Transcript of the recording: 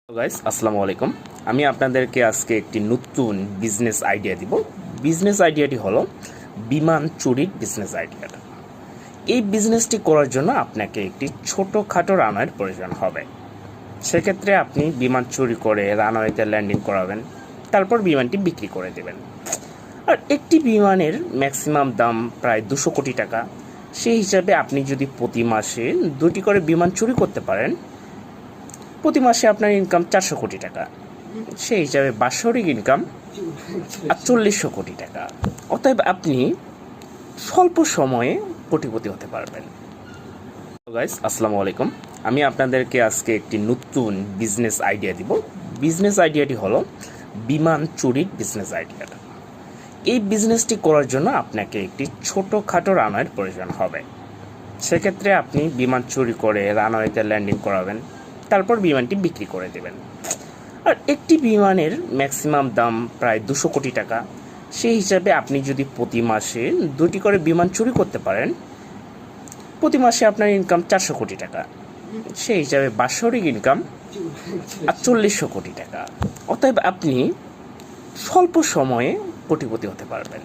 Guys আসসালামু আলাইকুম। আমি আপনাদেরকে আজকে একটি নতুন বিজনেস আইডিয়া দিব। বিজনেস আইডিয়াটি হলো বিমান চুরির বিজনেস আইডিয়াটা। এই বিজনেসটি করার জন্য আপনাকে একটি ছোটোখাটো রানওয়ের প্রয়োজন হবে। সেক্ষেত্রে আপনি বিমান চুরি করে রানওয়েতে ল্যান্ডিং করাবেন, তারপর বিমানটি বিক্রি করে দেবেন। আর একটি বিমানের ম্যাক্সিমাম দাম প্রায় 200 কোটি টাকা। সেই হিসাবে আপনি যদি প্রতি মাসে 2টি করে বিমান চুরি করতে পারেন, প্রতি মাসে আপনার ইনকাম 400 কোটি টাকা। সেই হিসাবে বাৎসরিক ইনকাম 4800 কোটি টাকা। অতএব আপনি স্বল্প সময়ে কোটিপতি হতে পারবেন। গাইস আসসালামু আলাইকুম। আমি আপনাদেরকে আজকে একটি নতুন বিজনেস আইডিয়া দিব। বিজনেস আইডিয়াটি হলো বিমান চুরির বিজনেস আইডিয়াটা। এই বিজনেসটি করার জন্য আপনাকে একটি ছোটোখাটো রানওয়ের প্রয়োজন হবে। সেক্ষেত্রে আপনি বিমান চুরি করে রানওয়েতে ল্যান্ডিং করাবেন, তারপর বিমানটি বিক্রি করে দেবেন। আর একটি বিমানের ম্যাক্সিমাম দাম প্রায় 200 কোটি টাকা। সেই হিসাবে আপনি যদি প্রতি মাসে 2টি করে বিমান চুরি করতে পারেন, প্রতি মাসে আপনার ইনকাম 400 কোটি টাকা। সেই হিসাবে বাৎসরিক ইনকাম 4800 কোটি টাকা। অতএব আপনি স্বল্প সময়ে কোটিপতি হতে পারবেন।